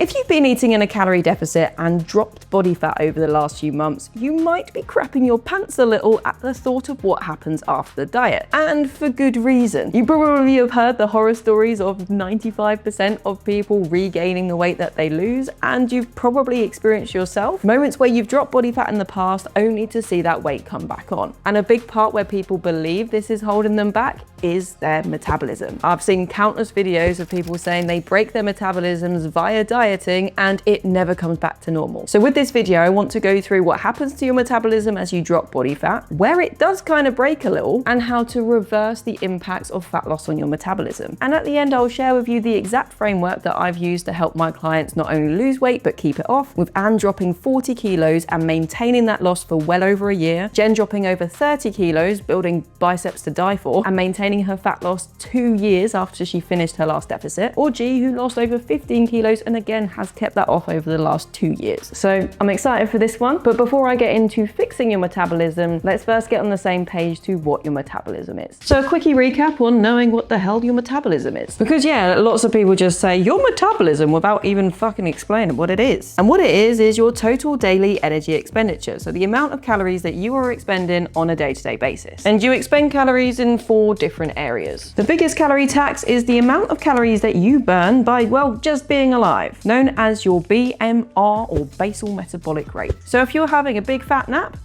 If you've been eating in a calorie deficit and dropped body fat over the last few months, you might be crapping your pants a little at the thought of what happens after the diet. And for good reason. You probably have heard the horror stories of 95% of people regaining the weight that they lose, and you've probably experienced yourself moments where you've dropped body fat in the past only to see that weight come back on. And a big part where people believe this is holding them back is their metabolism. I've seen countless videos of people saying they break their metabolisms via dieting and it never comes back to normal. So with this video, I want to go through what happens to your metabolism as you drop body fat, where it does kind of break a little, and how to reverse the impacts of fat loss on your metabolism. And at the end, I'll share with you the exact framework that I've used to help my clients not only lose weight, but keep it off, with Anne dropping 40 kilos and maintaining that loss for well over a year, Jen dropping over 30 kilos, building biceps to die for, and maintaining her fat loss 2 years after she finished her last deficit, or G, who lost over 15 kilos and again has kept that off over the last 2 years. So I'm excited for this one, but before I get into fixing your metabolism, let's first get on the same page to what your metabolism is. So a quickie recap on knowing what the hell your metabolism is. Because yeah, lots of people just say your metabolism without even fucking explaining what it is. And what it is your total daily energy expenditure. So the amount of calories that you are expending on a day-to-day basis. And you expend calories in 4 different areas. The biggest calorie tax is the amount of calories that you burn by, well, just being alive, known as your BMR or basal metabolic rate. So if you're having a big fat nap,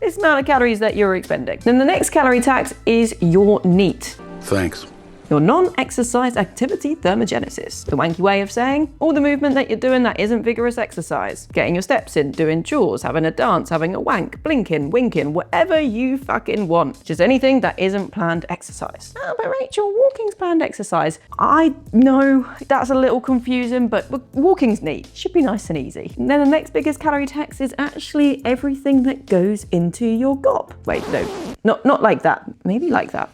it's the amount of calories that you're expending. Then the next calorie tax is your NEAT. Thanks. Your non-exercise activity thermogenesis. The wanky way of saying all the movement that you're doing that isn't vigorous exercise. Getting your steps in, doing chores, having a dance, having a wank, blinking, winking, whatever you fucking want. Just anything that isn't planned exercise. Oh, but Rachel, walking's planned exercise. I know that's a little confusing, but walking's neat. Should be nice and easy. And then the next biggest calorie tax is actually everything that goes into your gob. Wait, no, not like that. Maybe like that.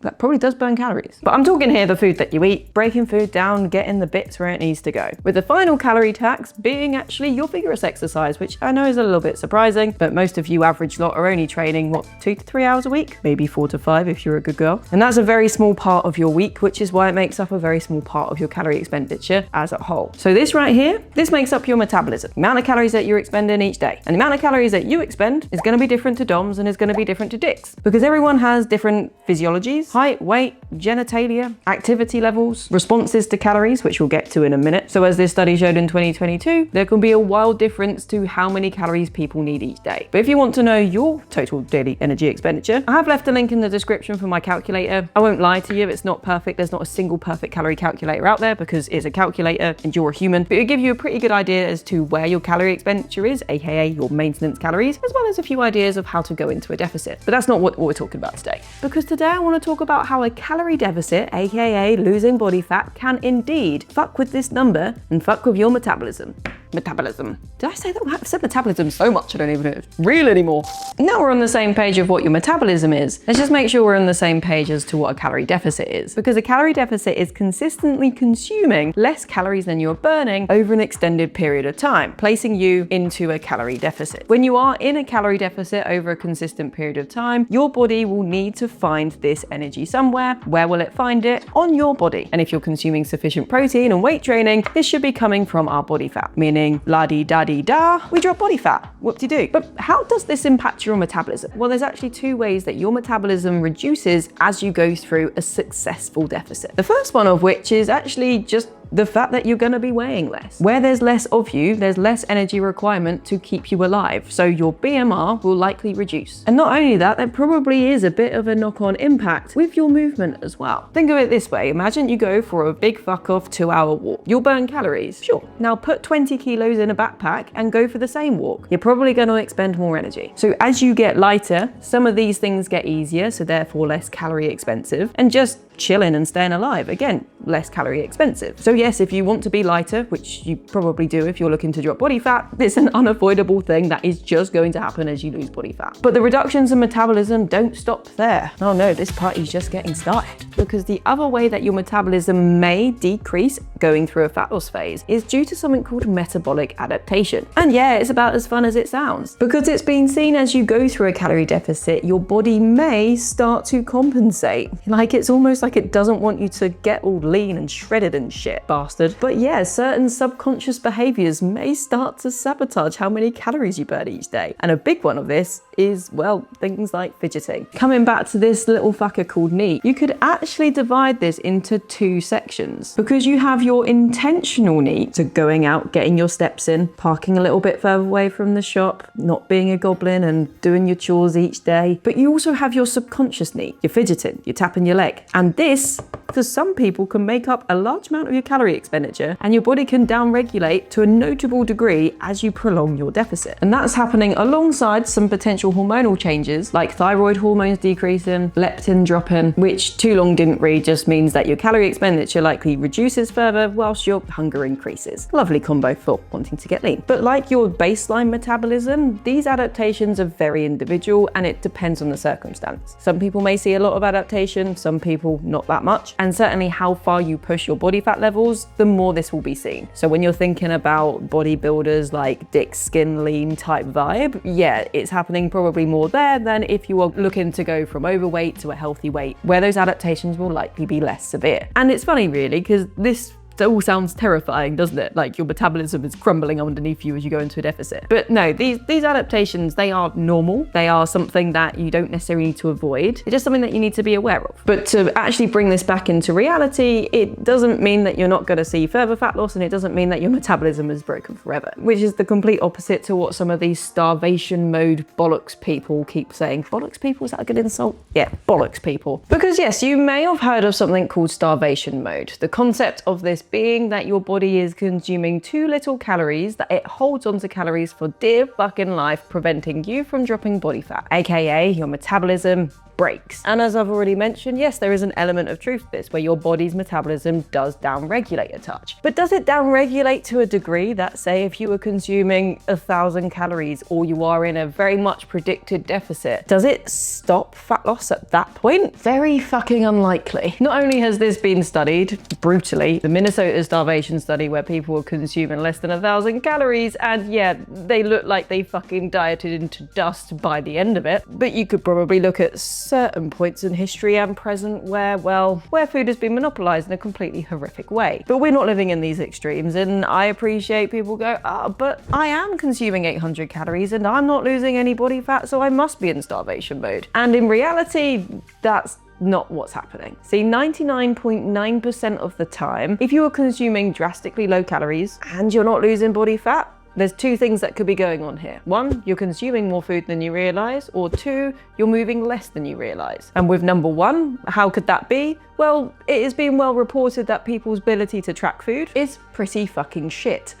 That probably does burn calories. But I'm talking here the food that you eat, breaking food down, getting the bits where it needs to go. With the final calorie tax being actually your vigorous exercise, which I know is a little bit surprising, but most of you average lot are only training, what, 2 to 3 hours a week? Maybe 4 to 5 if you're a good girl. And that's a very small part of your week, which is why it makes up a very small part of your calorie expenditure as a whole. So this right here, this makes up your metabolism. The amount of calories that you're expending each day. And the amount of calories that you expend is gonna be different to Doms and is gonna be different to Dicks. Because everyone has different physiologies, height, weight, genitalia, activity levels, responses to calories, which we'll get to in a minute. So as this study showed in 2022, there can be a wild difference to how many calories people need each day. But if you want to know your total daily energy expenditure, I have left a link in the description for my calculator. I won't lie to you, it's not perfect. There's not a single perfect calorie calculator out there because it's a calculator and you're a human, but it'll give you a pretty good idea as to where your calorie expenditure is, aka your maintenance calories, as well as a few ideas of how to go into a deficit. But that's not what we're talking about today. Because today I want to talk about how a calorie deficit, aka losing body fat, can indeed fuck with this number and fuck with your metabolism. Metabolism. Did I say that? I've said metabolism so much I don't even know if it's real anymore. Now we're on the same page of what your metabolism is. Let's just make sure we're on the same page as to what a calorie deficit is. Because a calorie deficit is consistently consuming less calories than you're burning over an extended period of time, placing you into a calorie deficit. When you are in a calorie deficit over a consistent period of time, your body will need to find this energy somewhere. Where will it find it? On your body. And if you're consuming sufficient protein and weight training, this should be coming from our body fat, meaning la-di-da-di-da, we drop body fat, whoop-de-doo. But how does this impact your metabolism? Well, there's actually 2 ways that your metabolism reduces as you go through a successful deficit. The first one of which is actually just the fact that you're going to be weighing less. Where there's less of you, there's less energy requirement to keep you alive. So your BMR will likely reduce. And not only that, there probably is a bit of a knock-on impact with your movement as well. Think of it this way. Imagine you go for a big fuck off 2-hour walk. You'll burn calories. Sure. Now put 20 kilos in a backpack and go for the same walk. You're probably going to expend more energy. So as you get lighter, some of these things get easier, so therefore less calorie expensive, and just chilling and staying alive, again, less calorie expensive. So yes, if you want to be lighter, which you probably do if you're looking to drop body fat, it's an unavoidable thing that is just going to happen as you lose body fat. But the reductions in metabolism don't stop there. Oh no, this party's just getting started. Because the other way that your metabolism may decrease going through a fat loss phase is due to something called metabolic adaptation. And yeah, it's about as fun as it sounds. Because it's been seen as you go through a calorie deficit, your body may start to compensate. Like it's almost like like it doesn't want you to get all lean and shredded and shit, bastard. But yeah, certain subconscious behaviors may start to sabotage how many calories you burn each day. And a big one of this is, well, things like fidgeting. Coming back to this little fucker called NEAT, you could actually divide this into 2 sections, because you have your intentional NEAT, so going out, getting your steps in, parking a little bit further away from the shop, not being a goblin and doing your chores each day. But you also have your subconscious NEAT, you're fidgeting, you're tapping your leg. And this, for some people, can make up a large amount of your calorie expenditure, and your body can downregulate to a notable degree as you prolong your deficit. And that's happening alongside some potential hormonal changes like thyroid hormones decreasing, leptin dropping, which too long didn't read just means that your calorie expenditure likely reduces further whilst your hunger increases. Lovely combo for wanting to get lean. But like your baseline metabolism, these adaptations are very individual and it depends on the circumstance. Some people may see a lot of adaptation, some people not that much. And certainly how far you push your body fat levels, the more this will be seen. So when you're thinking about bodybuilders like Dick Skin Lean type vibe, yeah, it's happening probably more there than if you are looking to go from overweight to a healthy weight, where those adaptations will likely be less severe. And it's funny really, because this all sounds terrifying, doesn't it? Like your metabolism is crumbling underneath you as you go into a deficit. But no, these adaptations, they are normal. They are something that you don't necessarily need to avoid. It's just something that you need to be aware of. But to actually bring this back into reality, it doesn't mean that you're not going to see further fat loss, and it doesn't mean that your metabolism is broken forever, which is the complete opposite to what some of these starvation mode bollocks people keep saying. Bollocks people, is that a good insult? Yeah, bollocks people. Because yes, you may have heard of something called starvation mode. The concept of this being that your body is consuming too little calories, that it holds onto calories for dear fucking life, preventing you from dropping body fat, aka your metabolism breaks. And as I've already mentioned, yes, there is an element of truth to this, where your body's metabolism does downregulate a touch. But does it downregulate to a degree that, say, if you were consuming 1,000 calories or you are in a very much predicted deficit, does it stop fat loss at that point? Very fucking unlikely. Not only has this been studied brutally, the Minnesota starvation study where people were consuming less than 1,000 calories, and yeah, they look like they fucking dieted into dust by the end of it. But you could probably look at certain points in history and present where, well, where food has been monopolized in a completely horrific way. But we're not living in these extremes, and I appreciate people go, but I am consuming 800 calories and I'm not losing any body fat, so I must be in starvation mode. And in reality, that's not what's happening. See, 99.9% of the time, if you are consuming drastically low calories and you're not losing body fat, there's 2 things that could be going on here. 1, you're consuming more food than you realize, or 2, you're moving less than you realize. And with number 1, how could that be? Well, it has been well reported that people's ability to track food is pretty fucking shit.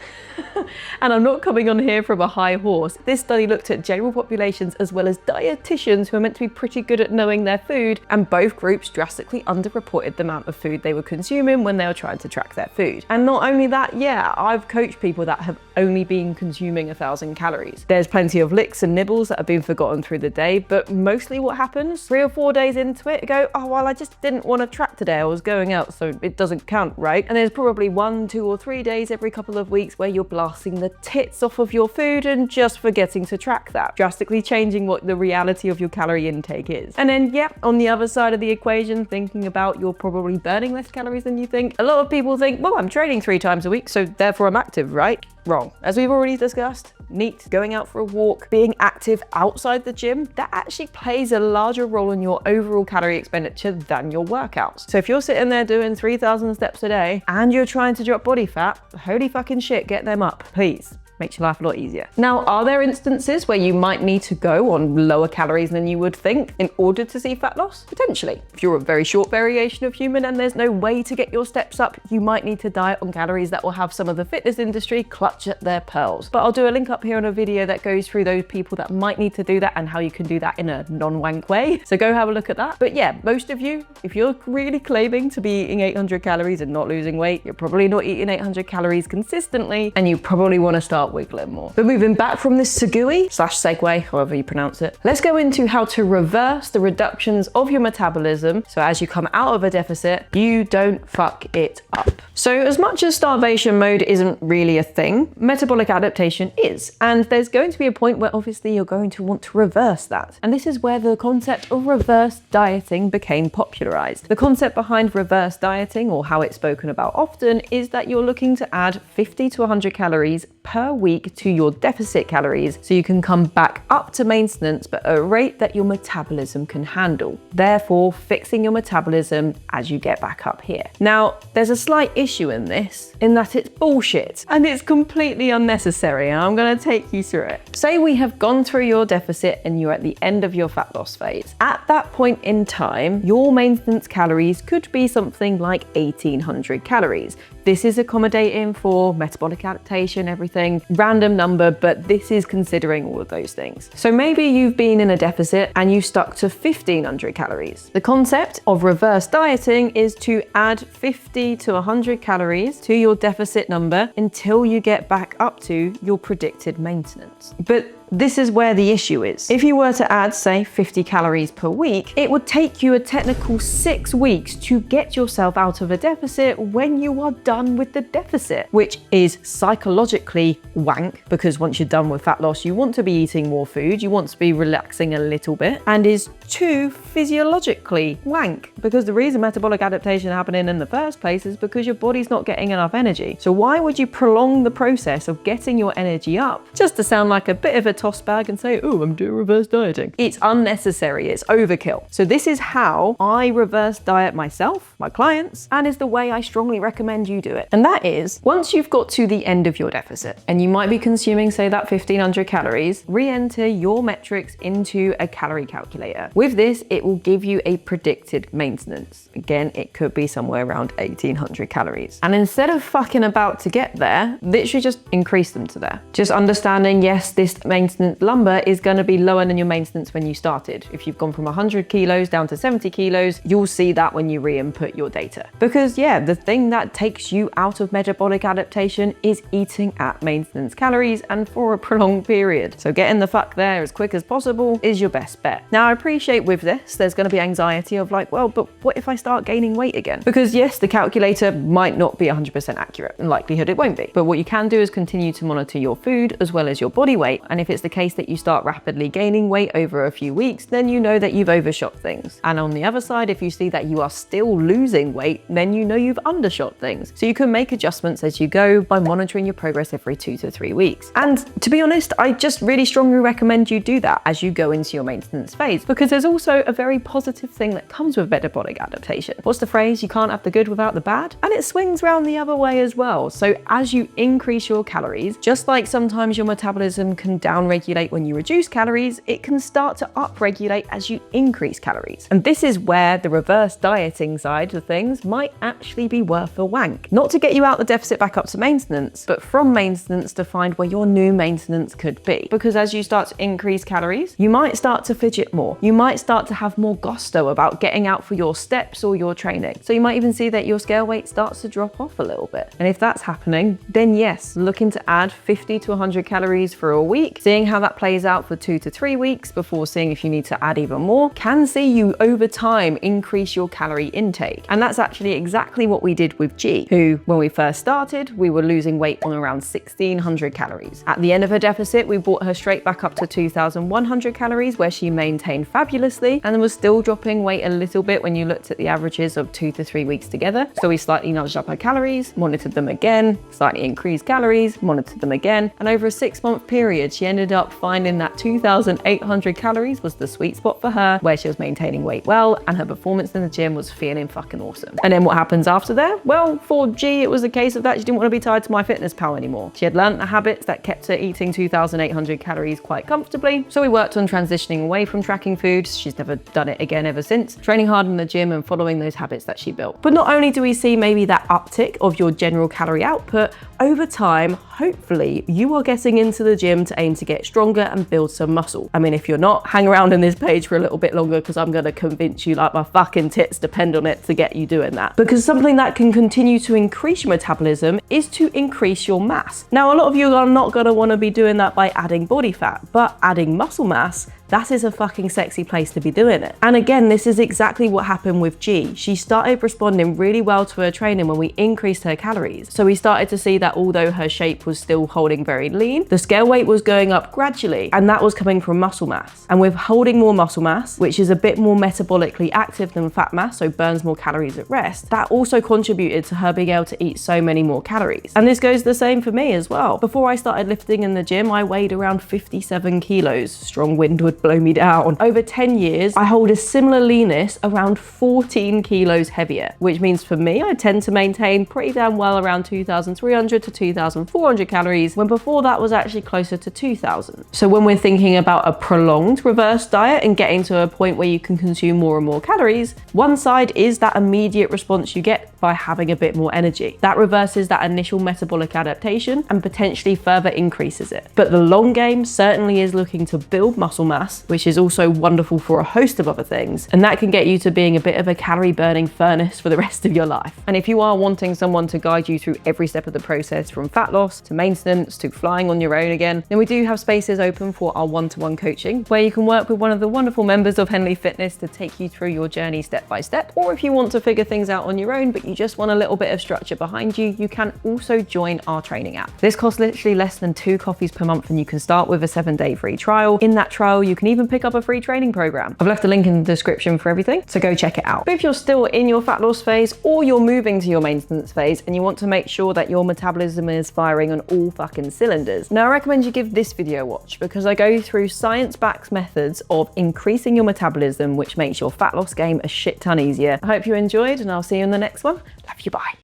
And I'm not coming on here from a high horse. This study looked at general populations as well as dietitians who are meant to be pretty good at knowing their food, and both groups drastically underreported the amount of food they were consuming when they were trying to track their food. And not only that, yeah, I've coached people that have only been consuming 1,000 calories. There's plenty of licks and nibbles that have been forgotten through the day, but mostly what happens, 3 or 4 days into it, go, oh, well, I just didn't want to track today. I was going out, so it doesn't count, right? And there's probably 1, 2 or 3 days every couple of weeks where you're blasting the tits off of your food and just forgetting to track that, drastically changing what the reality of your calorie intake is. And then, yeah, on the other side of the equation, thinking about you're probably burning less calories than you think. A lot of people think, well, I'm training 3 times a week, so therefore I'm active, right? Wrong. As we've already discussed, NEAT, going out for a walk, being active outside the gym, that actually plays a larger role in your overall calorie expenditure than your workouts. So if you're sitting there doing 3,000 steps a day and you're trying to drop body fat, holy fucking shit, get them up, please. Makes your life a lot easier. Now, are there instances where you might need to go on lower calories than you would think in order to see fat loss? Potentially. If you're a very short variation of human and there's no way to get your steps up, you might need to diet on calories that will have some of the fitness industry clutch at their pearls. But I'll do a link up here on a video that goes through those people that might need to do that and how you can do that in a non-wank way. So go have a look at that. But yeah, most of you, if you're really claiming to be eating 800 calories and not losing weight, you're probably not eating 800 calories consistently, and you probably want to start start wiggling more. But moving back from this segue, however you pronounce it, let's go into how to reverse the reductions of your metabolism so as you come out of a deficit, you don't fuck it up. So as much as starvation mode isn't really a thing, metabolic adaptation is. And there's going to be a point where obviously you're going to want to reverse that. And this is where the concept of reverse dieting became popularized. The concept behind reverse dieting, or how it's spoken about often, is that you're looking to add 50 to 100 calories per week to your deficit calories so you can come back up to maintenance but at a rate that your metabolism can handle. Therefore, fixing your metabolism as you get back up here. Now, there's a slight issue in this, in that it's bullshit and it's completely unnecessary, and I'm going to take you through it. Say we have gone through your deficit and you're at the end of your fat loss phase. At that point in time, your maintenance calories could be something like 1800 calories. This is accommodating for metabolic adaptation, everything, random number, but this is considering all of those things. So maybe you've been in a deficit and you stuck to 1500 calories. The concept of reverse dieting is to add 50 to 100 calories to your deficit number until you get back up to your predicted maintenance. But this is where the issue is. If you were to add, say, 50 calories per week, it would take you a technical 6 weeks to get yourself out of a deficit when you are done with the deficit, which is psychologically wank, because once you're done with fat loss, you want to be eating more food, you want to be relaxing a little bit, and is too physiologically wank, because the reason metabolic adaptation happening in the first place is because your body's not getting enough energy. So why would you prolong the process of getting your energy up just to sound like a bit of a toss bag and say, oh, I'm doing reverse dieting? It's unnecessary, it's overkill. So this is how I reverse diet myself, my clients, and is the way I strongly recommend you do it. And that is, once you've got to the end of your deficit and you might be consuming, say, that 1500 calories, re-enter your metrics into a calorie calculator. With this, it will give you a predicted maintenance. Again, it could be somewhere around 1800 calories. And instead of fucking about to get there, literally just increase them to there. Just understanding, yes, this maintenance number is going to be lower than your maintenance when you started. If you've gone from 100 kilos down to 70 kilos, you'll see that when you re-input your data. Because yeah, the thing that takes you out of metabolic adaptation is eating at maintenance calories and for a prolonged period. So getting the fuck there as quick as possible is your best bet. Now, I appreciate with this, there's going to be anxiety of like, well, but what if I start gaining weight again? Because yes, the calculator might not be 100% accurate, and likelihood it won't be. But what you can do is continue to monitor your food as well as your body weight. And if it's the case that you start rapidly gaining weight over a few weeks, then you know that you've overshot things. And on the other side, if you see that you are still losing weight, then you know you've undershot things. So you can make adjustments as you go by monitoring your progress every 2 to 3 weeks. And to be honest, I just really strongly recommend you do that as you go into your maintenance phase, because there's also a very positive thing that comes with metabolic adaptation. What's the phrase? You can't have the good without the bad. And it swings around the other way as well. So as you increase your calories, just like sometimes your metabolism can downregulate when you reduce calories, it can start to upregulate as you increase calories. And this is where the reverse dieting side of things might actually be worth a wank. Not to get you out the deficit back up to maintenance, but from maintenance to find where your new maintenance could be. Because as you start to increase calories, you might start to fidget more. You might start to have more gusto about getting out for your steps or your training. So you might even see that your scale weight starts to drop off a little bit. And if that's happening, then yes, looking to add 50 to 100 calories for a week, seeing how that plays out for 2 to 3 weeks before seeing if you need to add even more, can see you over time increase your calorie intake. And that's actually exactly what we did with G, who when we first started, we were losing weight on around 1600 calories. At the end of her deficit, we brought her straight back up to 2100 calories, where she maintained fabulously and was still dropping weight a little bit when you looked at the averages of 2 to 3 weeks together. So we slightly nudged up her calories, monitored them again, slightly increased calories, monitored them again. And over a 6-month period, she ended up finding that 2800 calories was the sweet spot for her, where she was maintaining weight well and her performance in the gym was feeling fucking awesome. And then what happens after there? Well, for G, it was a case of that she didn't want to be tied to MyFitnessPal anymore. She had learned the habits that kept her eating 2800 calories quite comfortably. So we worked on transitioning away from tracking foods. She's never done it again ever since, training hard in the gym and following those habits that she built. But not only do we see maybe that uptick of your general calorie output, over time, hopefully you are getting into the gym to aim to get stronger and build some muscle. I mean, if you're not, hang around in this page for a little bit longer because I'm going to convince you like my fucking tits depend on it to get you doing that. Because something that can continue to increase your metabolism is to increase your mass. Now, a lot of you are not going to want to be doing that by adding body fat, but adding muscle mass, that is a fucking sexy place to be doing it. And again, this is exactly what happened with G. She started responding really well to her training when we increased her calories. So we started to see that although her shape was still holding very lean, the scale weight was going up gradually, and that was coming from muscle mass. And with holding more muscle mass, which is a bit more metabolically active than fat mass, so burns more calories at rest, that also contributed to her being able to eat so many more calories. And this goes the same for me as well. Before I started lifting in the gym, I weighed around 57 kilos. Strong wind would blow me down. Over 10 years, I hold a similar leanness around 14 kilos heavier, which means for me, I tend to maintain pretty damn well around 2,300 to 2,400 calories, when before that was actually closer to 2,000. So when we're thinking about a prolonged reverse diet and getting to a point where you can consume more and more calories, one side is that immediate response you get by having a bit more energy. That reverses that initial metabolic adaptation and potentially further increases it. But the long game certainly is looking to build muscle mass, which is also wonderful for a host of other things. And that can get you to being a bit of a calorie burning furnace for the rest of your life. And if you are wanting someone to guide you through every step of the process, from fat loss to maintenance to flying on your own again, then we do have spaces open for our one-to-one coaching, where you can work with one of the wonderful members of Henley Fitness to take you through your journey step by step. Or if you want to figure things out on your own, but you just want a little bit of structure behind you, you can also join our training app. This costs literally less than 2 coffees per month, and you can start with a 7-day free trial. In that trial, you can even pick up a free training program. I've left a link in the description for everything, so go check it out. But if you're still in your fat loss phase, or you're moving to your maintenance phase and you want to make sure that your metabolism is firing on all fucking cylinders, now I recommend you give this video a watch, because I go through science-backed methods of increasing your metabolism, which makes your fat loss game a shit ton easier. I hope you enjoyed, and I'll see you in the next one. Love you, bye.